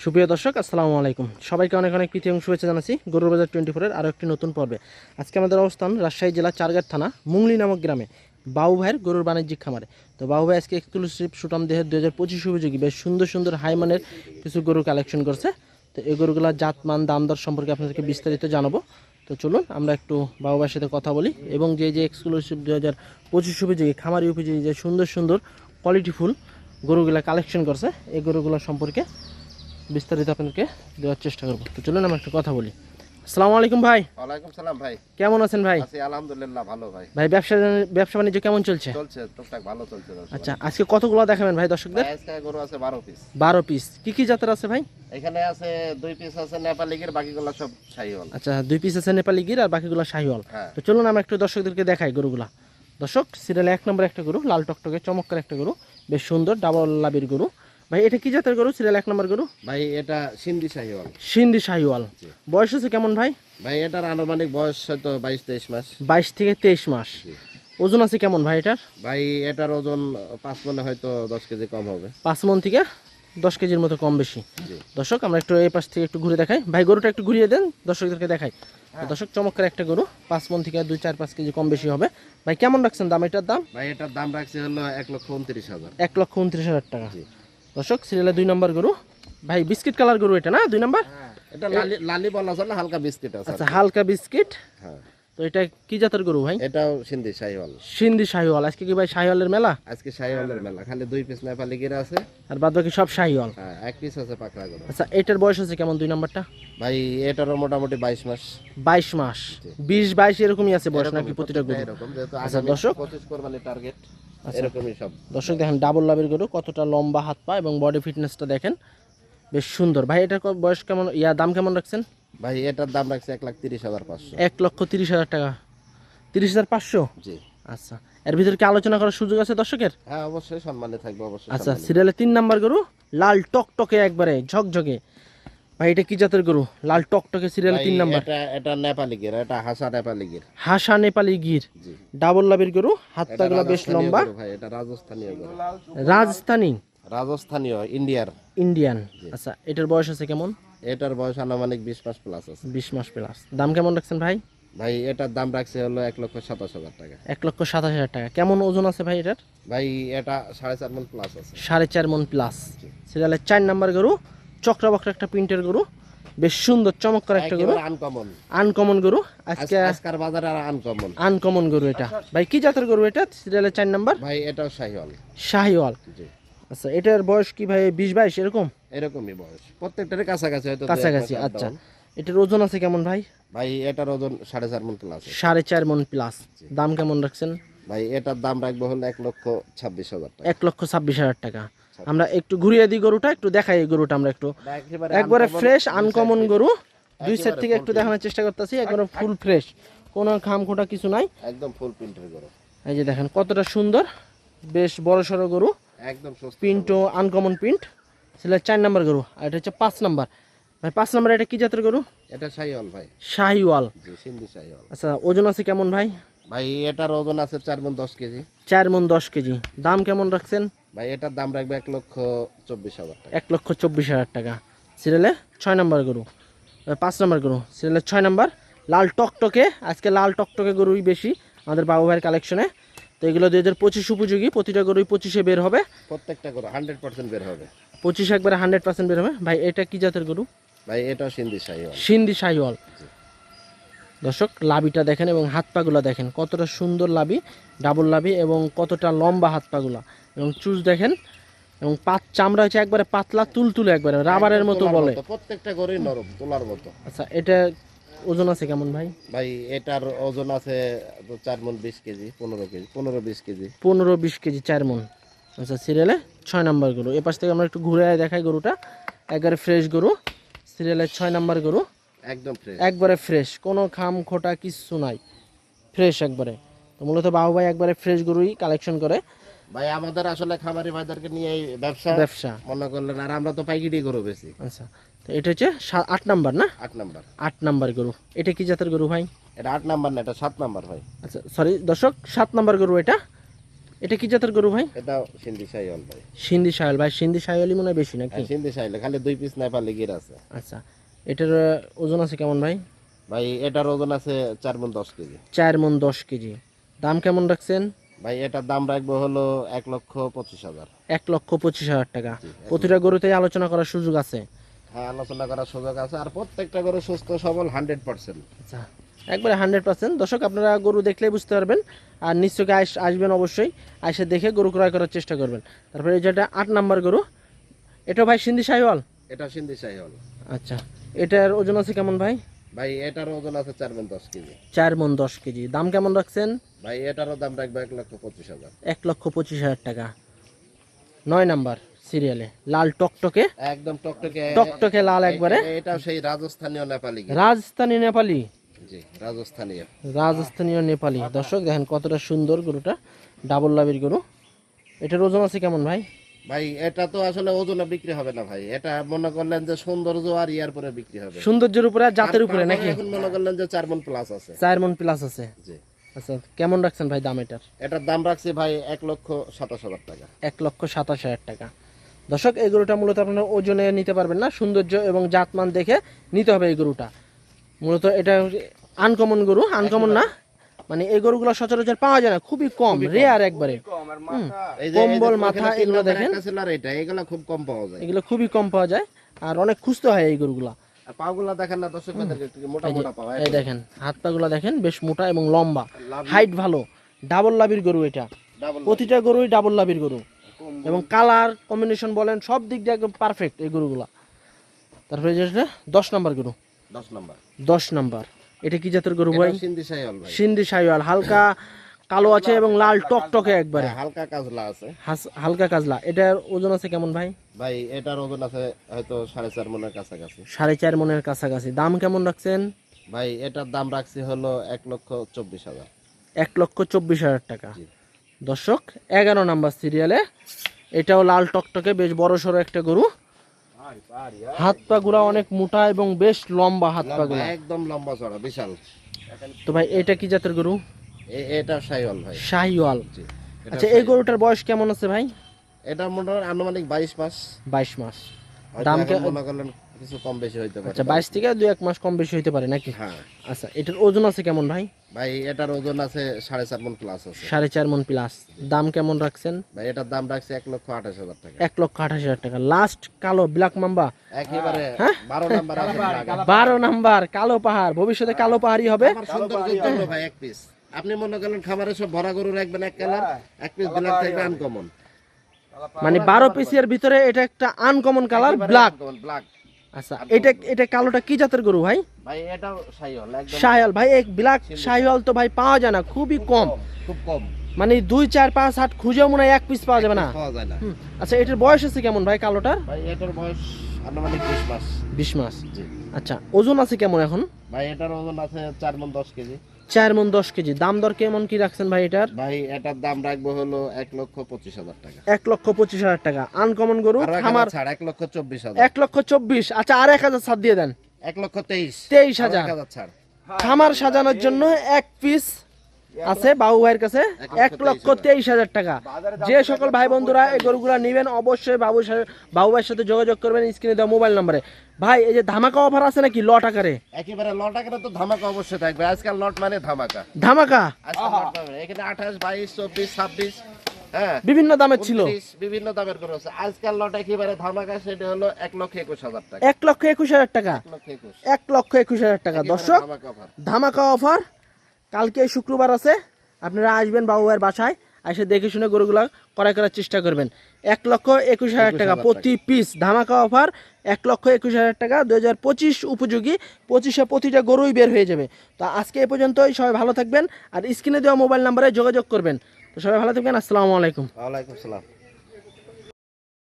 সুপ্রিয় দর্শক আসসালামু আলাইকুম, সবাইকে অনেক অনেক প্রীতি এবং শুভেচ্ছা জানাচ্ছি গরুর বাজার 24-এর আরও একটি নতুন পর্বে। আজকে আমাদের অবস্থান রাজশাহী জেলা চারঘাট থানা মুংলি নামক গ্রামে বাবু ভাইয়ের গরুর বাণিজ্যিক খামারে। তো বাবু ভাই আজকে এক্সক্লুসিভ সুটাম দেহের 2025 উপযোগী বেশ সুন্দর সুন্দর হাইমানের কিছু গরু কালেকশন করছে। তো এই গরুগুলোর জাতমান দাম দর সম্পর্কে আপনাদেরকে বিস্তারিত জানাবো। তো চলুন আমরা একটু বাবু ভাইয়ের সাথে কথা বলি এবং যে এক্সক্লুসিভ 2025 উপযোগী খামারি উপযোগী যে সুন্দর সুন্দর কোয়ালিটিফুল গরুগুলা কালেকশন করছে এই গরুগুলো সম্পর্কে বিস্তারিত আপনাদেরকে দেওয়ার চেষ্টা করবো। তো চলুন আমরা একটু কথা বলি। আসসালামু আলাইকুম ভাই। ওয়ালাইকুম সালাম ভাই। কেমন আছেন ভাই? আছি আলহামদুলিল্লাহ ভালো ভাই। ভাই ব্যবসা বাণিজ্য কেমন চলছে? চলছে টুকটাক ভালো চলছে। আচ্ছা, আজকে কতগুলো দেখাবেন ভাই দর্শকদের? আজকে গরু আছে 12 পিস। 12 পিস। কি জাতের আছে ভাই? এখানে আছে 2 পিস আছে নেপালি গির, বাকিগুলো সব শাহিওয়াল। আচ্ছা, 2 পিস আছে নেপালি গির আর বাকিগুলো শাহিওয়াল। হ্যাঁ। তো চলুন আমরা একটু দর্শকদেরকে দেখাই গরুগুলা। দর্শক, সিরিয়ালে 1 নম্বর একটা গরু, লাল টকটকে চমৎকার একটা গরু, বেশ সুন্দর ডাবল লাবির গরু। ভাই এটা কি জাতের গরু? সিরিয়াল 1 নম্বর গরু ভাই এটা সিন্ধি শাহিওয়াল। সিন্ধি শাহিওয়াল। বয়স আছে কেমন ভাই? ভাই এটার আনুমানিক বয়স হয়তো 22-23 মাস। 22 থেকে 23 মাস। ওজন আছে কেমন ভাই এটার? ভাই এটার ওজন 5 মনে হয়তো 10 কেজি কম হবে। 5 মণ থেকে 10 কেজির মতো কম বেশি। দর্শক, আমরা একটু এই পাশ থেকে একটু ঘুরে দেখাই। ভাই গরুটা একটু ঘুরিয়ে দেন, দর্শকদেরকে দেখাই। দর্শক, চমৎকার একটা গরু, 5 মণ থেকে 2-4-5 কেজি কম বেশি হবে। ভাই কেমন রাখছেন দাম? এটার দাম ভাই এটার দাম রাখছে হলো 1,29,000। 1,29,000 টাকা। দর্শক, সিরিয়ালে 2 নম্বর গরু। ভাই বিস্কিট কালার গরু এটা না? 2 নম্বর। এটা লালি বলা চলে, হালকা বিস্কিট আছে। আচ্ছা, হালকা বিস্কিট। হ্যাঁ। তো এটা কি জাতের গরু ভাই? এটাও সিন্ধি শাহিওয়াল। সিন্ধি শাহিওয়াল। আজকে কি ভাই শাহিওয়ালের মেলা? আজকে শাহিওয়ালের মেলা, খালি 2 পিস নেপালি গির আছে আর বাদ বাকি সব শাহিওয়াল। হ্যাঁ, 1 পিস আছে পাকড়া গরু। আচ্ছা, এটার বয়স আছে কেমন 2 নম্বরটা? ভাই এটারও মোটামুটি 22 মাস। 22 মাস, 20-22 এরকমই আছে বয়স নাকি প্রতিটা গরু? এরকম, যেহেতু আচ্ছা আগামী দর্শক, 25 কোরবানি টার্গেট, এরকমই সব। দর্শক দেখেন ডাবল লাভের গরু, কতটা লম্বা হাত পা এবং বডি ফিটনেসটা দেখেন, বেশ সুন্দর। ভাই এটার বয়স কেমন, দাম কেমন রাখছেন? ভাই এটার দাম রাখছে 1,30,500। 1,30,000 টাকা। 30,500? জি। আচ্ছা, এর ভিতরে কি আলোচনা করার সুযোগ আছে দর্শকের? হ্যাঁ, অবশ্যই সম্মানে থাকবে, অবশ্যই। আচ্ছা, সিরিয়ালে 3 নাম্বার গরু, লাল টকটকে একবারে ঝকঝকে। ভাই এটা কি জাতের গরু? লাল টকটকে, সিরিয়ালে 3 নাম্বার। এটা নেপালি গির, এটা হাসা নেপালি গির। হাসা নেপালি গির, জি। ডাবল লাভের গরু, হাত পাগুলা বেশ লম্বা। ভাই এটা রাজস্থানীয় গরু। রাজস্থানী ইন্ডিয়ার। ইন্ডিয়ান। আচ্ছা, এটার বয়স আছে কেমন? এটার বয়স আনুমানিক 20 মাস প্লাস আছে। 20 মাস প্লাস। দাম কেমন রাখছেন ভাই? ভাই এটার দাম রাখছে হলো 1,27,000 টাকা। 1,27,000 টাকা। কেমন ওজন আছে ভাই এটার? ভাই এটা 4.5 মণ প্লাস আছে। 4.5 মণ প্লাস। সিরিয়ালের 4 নাম্বার গরু, চক্রবক্র একটা প্রিন্টের গরু, বেশ সুন্দর চমৎকার একটা গরু, আনকমন গরু। আজকের বাজারে আনকমন গরু এটা। ভাই কি জাতের গরু এটা? সিরিয়ালের 4 নাম্বার। ভাই এটাও শাহিওয়াল। শাহিওয়াল। আচ্ছা, এটার বয়স কি ভাই 20-22 এরকম? এরকমই বয়স, প্রত্যেকটার কাছাকাছি হয়তো কাছাকাছি। আচ্ছা, এটার ওজন আছে কেমন ভাই? ভাই এটার ওজন 4.5 মণ প্লাস। 4.5 মণ প্লাস। দাম কেমন রাখছেন? ভাই এটার দাম রাখবো হলো 1,26,000 টাকা। 1,26,000 টাকা। আমরা একটু ঘুরিয়ে দিই গরুটা, একটু দেখাই এই গরুটা আমরা একটু। একবারে ফ্রেশ আনকমন গরু, 2 সেট থেকে একটু দেখানোর চেষ্টা করতেছি। একবারে ফুল ফ্রেশ, কোনো খাম খোটা কিছু নাই, একদম ফুল প্রিন্টের গরু। এই যে দেখেন কতটা সুন্দর, বেশ বড় সড়ো গরু, একদম প্রিন্টও আনকমন প্রিন্ট। সেটা 4 নাম্বার গরু। আর এটা হচ্ছে 5 নাম্বার। ভাই 5 নাম্বার এটা কি জাতের গরু? এটা শাহিওয়াল ভাই। শাহিওয়াল। জি, সিন্ধি শাহিওয়াল। আচ্ছা, ওজন আছে কেমন ভাই? ভাই এটার ওজন আছে 4 মণ 10 কেজি। 4 মণ 10 কেজি। দাম কেমন রাখছেন? ভাই এটার দাম রাখবে 1,24,000 টাকা। 1,24,000 টাকা। সিরিয়ালে 6 নাম্বার গরু, 5 নাম্বার গরু, সিরিয়ালে 6 নাম্বার, লাল টকটকে। আজকে লাল টকটকে গরুই বেশি আমাদের বাবু ভাইয়ের কালেকশনে। তো এগুলো 2025 উপযোগী, প্রতিটা গরুই 25-এ বের হবে। প্রত্যেকটা গরু 100% বের হবে। 25 একবারে 100% বের হবে। ভাই এটা কি জাতের গরু? ভাই এটাও সিন্ধি শাহিওয়াল। সিন্ধি শাহিওয়াল। দর্শক, লাবিটা দেখেন এবং হাত পাগুলা দেখেন, কতটা সুন্দর লাবি, ডাবল লাবি এবং কতটা লম্বা হাত পাগুলা, এবং চুজ দেখেন, এবং চামড়া হচ্ছে একবারে পাতলা তুলতুলে, একবারে রাবারের মতো বলে। প্রত্যেকটা গরুই নরম, তোলার মতো। আচ্ছা, এটা ওজন আছে কেমন ভাই? ভাই এটার ওজন আছে 4 মণ 20 কেজি, 15-20 কেজি। 15-20 কেজি, 4 মণ। আচ্ছা, সিরিয়ালে 6 নাম্বার গরু। এ পাশ থেকে আমরা একটু ঘুরে দেখাই গরুটা। একবারে ফ্রেশ গরু, সিরিয়ালে 6 নাম্বার গরু, একদম ফ্রেশ, একবারে ফ্রেশ, কোনো খাম খোটা কিচ্ছু নাই, ফ্রেশ একবারে। তো মূলত বাবু ভাই একবারে ফ্রেশ গরুই কালেকশন করে। ভাই আমাদের আসলে খামারি ভাইদেরকে নিয়ে ব্যবসা মনে করলেন, আর আমরা তো পাইকারি গরু বেশি। আচ্ছা, তো এটা হচ্ছে 8 নাম্বার না? 8 নাম্বার। 8 নাম্বার গরু। এটা কি জাতের গরু ভাই? এটা 8 নাম্বার না, এটা 7 নাম্বার ভাই। আচ্ছা, সরি দর্শক, 7 নাম্বার গরু এটা। এটা কি জাতের গরু ভাই? এটা সিন্ধি শাহিওয়াল ভাই। সিন্ধি শাহিওয়াল ভাই, সিন্ধি শাহিওয়ালই মনে হয় বেশি নাকি? হ্যাঁ, সিন্ধি শাহিওয়াল, খালি 2 পিস নেপালি গির আছে। আচ্ছা, এটার ওজন আছে কেমন ভাই? ভাই এটার ওজন আছে 4 মণ 10 কেজি। 4 মণ 10 কেজি। দাম কেমন রাখছেন? ভাই এটার দাম রাখবো হলো 1,25,000। 1,25,000 টাকা। প্রতিটা গরুতেই আলোচনা করার সুযোগ আছে? হ্যাঁ, আলোচনা করার সুযোগ আছে, আর প্রত্যেকটা গরু সুস্থ সবল 100%। আচ্ছা, একবারে 100%। দর্শক আপনারা গরু দেখলেই বুঝতে পারবেন, আর নিশ্চয়ই আসবেন অবশ্যই, এসে দেখে গরু ক্রয় করার চেষ্টা করবেন। তারপরে এই যেটা 8 নাম্বার গরু, এটা ভাই সিন্ধি শাহিওয়াল? এটা সিন্ধি শাহিওয়াল। আচ্ছা, এটার ওজন আছে কেমন ভাই? ভাই এটার ওজন আছে 4 মণ 10 কেজি। 4 মণ 10 কেজি। দাম কেমন রাখছেন? ভাই এটারও দাম রাখবো 1,25,000। 1,25,000 টাকা। 9 নাম্বার সিরিয়ালে লাল টকটকে, একদম টকটকে টকটকে লাল একবারে। এটাও সেই রাজস্থানীয় নেপালি গির। রাজস্থানী নেপালি। জি, রাজস্থানীয়। রাজস্থানীয় নেপালি। দর্শক দেখেন কতটা সুন্দর গরুটা, ডাবল লাভের গরু। এটার ওজন আছে কেমন ভাই? ভাই এটা তো আসলে ওজনে বিক্রি হবে না ভাই, এটা মনে করলেন যে সৌন্দর্য আর ইয়ার পরে বিক্রি হবে। সৌন্দর্যের উপরে আর জাতের উপরে তারপরে নাকি? এখন মনে করলেন যে 4 মণ প্লাস আছে। 4 মণ প্লাস আছে। জি। আচ্ছা, কেমন রাখছেন ভাই দাম এটার? এটার দাম রাখছি ভাই 1,27,000 টাকা। 1,27,000 টাকা। দর্শক এই গরুটা মূলত আপনারা ওজনে নিতে পারবেন না, সৌন্দর্য এবং জাতমান দেখে নিতে হবে এই গরুটা। মূলত এটা আনকমন গরু, আনকমন না মানে এই গরুগুলো সচরাচর পাওয়া যায় না, খুবই কম, রেয়ার একবারে। এই যে কম্বল মাথা এগুলো দেখেন, এগুলো খুব কম পাওয়া যায়, এগুলো খুবই কম পাওয়া যায় আর অনেক খুঁজতে হয় এই গরুগুলা। আর পাগুলা দেখেন না দর্শক, মোটা মোটা পা। এই দেখেন হাত পাগুলা দেখেন, বেশ মোটা এবং লম্বা, হাইট ভালো, ডাবল লাভির গরু এটা। প্রতিটা গরুই ডাবল লাভির গরু, এবং কালার কম্বিনেশন বলেন সব দিক দিয়ে একদম পারফেক্ট এই গরুগুলা। তারপরে যেটা 10 নাম্বার গরু। 10 নাম্বার। 10 নাম্বার, এটা কি জাতের গরু ভাই? সিন্ধি শাহিওয়াল ভাই। সিন্ধি শাহিওয়াল, হালকা কালো আছে এবং লাল টকটকে একবারে। হালকা কাজলা আছে। হালকা কাজলা। এটার ওজন আছে কেমন ভাই? ভাই এটার ওজন আছে হয়তো 4.5 মণের কাছাকাছি। 4.5 মণের কাছাকাছি। দাম কেমন রাখছেন? ভাই এটার দাম রাখছি হলো 1,24,000। 1,24,000 টাকা। দর্শক 11 নাম্বার সিরিয়ালে, এটাও লাল টকটকে বেশ বড় সড়ো একটা গরু। হাত পা গুলা অনেক মোটা এবং বেশ লম্বা হাত পা গুলা, একদম লম্বা চড়া বিশাল। তো ভাই এটা কি জাতের গরু? এটা শাহিওয়াল ভাই। শাহিওয়াল। জি। আচ্ছা, এই গরুটার বয়স কেমন আছে ভাই? এটা মোটামুটি আনুমানিক 22 মাস। 22 মাস। দাম দাম মনে করলেন কিছু কম বেশি হইতে পারে। আচ্ছা, 22 থেকে 2-1 মাস কম বেশি হইতে পারে নাকি? হ্যাঁ। আচ্ছা, এটার ওজন আছে কেমন ভাই? ভাই এটার ওজন আছে 4.5 মণ প্লাস আছে। 4.5 মণ প্লাস। দাম কেমন রাখছেন? ভাই এটার দাম রাখছে 1,28,000 টাকা। 1,28,000 টাকা। লাস্ট কালো ব্ল্যাক মাম্বা একেবারে 12 নাম্বার আছে। 12 নাম্বার কালো পাহাড়, ভবিষ্যতে কালো পাহাড়ই হবে। আমার সৌন্দর্যের জন্য ভাই এক পিস। আপনি মনে করেন খামারে সব ভরা গরু রাখবেন এক কালার, এক পিস ব্ল্যাক থাকবে আনকমন। মানে 12 পিসের ভিতরে এটা একটা আনকমন কালার ব্ল্যাক। ব্ল্যাক। আচ্ছা, এটা কালোটা কি জাতের গরু ভাই? ভাই এটাও শাহিওয়াল, একদম শাহিওয়াল। ভাই এই ব্ল্যাক শাহিওয়াল তো ভাই পাওয়া যায় না, খুবই কম। খুব কম। মানে 2, 4, 5, 8 খুঁজেও মনে হয় এক পিস পাওয়া যাবে না। পাওয়া যায় না। আচ্ছা, এটার বয়স আছে কেমন ভাই কালোটার? ভাই এটার বয়স আনুমানিক 20 মাস। 20 মাস। জি। আচ্ছা, ওজন আছে কেমন এখন? ভাই এটার ওজন আছে 4 মণ 10 কেজি। 4 মণ 10 কেজি। দাম দর কেমন কি রাখছেন ভাই এটার? ভাই এটার দাম রাখবো হলো 1,25,000 টাকা। 1,25,000 টাকা। আনকমন গরু, খামার। ছাড় 1,24,000। 1,24,000। আচ্ছা, আর 1,000 ছাড় দিয়ে দেন। 1,23,000। 23,000। 1,000 ছাড়। খামার সাজানোর জন্য এক পিস আছে বাবু ভাইয়ের কাছে, 1,23,000 টাকা। যে সকল ভাই বন্ধুরা এই গরুগুলা নেবেন অবশ্যই বাবু ভাইয়ের সাথে যোগাযোগ করবেন স্ক্রিনে দেওয়া মোবাইল নম্বরে। ভাই এই যে ধামাকা অফার আছে নাকি লট আকারে? একেবারে লট আকারে তো ধামাকা অবশ্যই থাকবে। আজকাল লট মানে ধামাকা। ধামাকা আজকাল লট পাবে এখানে 28, 22, 24, 26, হ্যাঁ বিভিন্ন দামের ছিল, 29, বিভিন্ন দামের গরু আছে। আজকাল লট একেবারে ধামাকা, সেটা হলো 1,21,000 টাকা। 1,21,000 টাকা। 1,21,000। 1,21,000 টাকা। দর্শক ধামাকা অফার। ধামাকা অফার। কালকে শুক্রবার আছে, আপনারা আসবেন বাবু ভাইয়ের বাসায়, এসে দেখে শুনে গরুগুলা ক্রয় করার চেষ্টা করবেন। 1,21,000 টাকা প্রতি পিস। ধামাকা অফার 1,21,000 টাকা। 2025 উপযোগী, 25-এ প্রতিটা গরুই বের হয়ে যাবে। তো আজকে এ পর্যন্তই। সবাই ভালো থাকবেন আর স্ক্রিনে দেওয়া মোবাইল নাম্বারে যোগাযোগ করবেন। তো সবাই ভালো থাকবেন। আসসালামু আলাইকুম। ওয়ালাইকুম আসসালাম।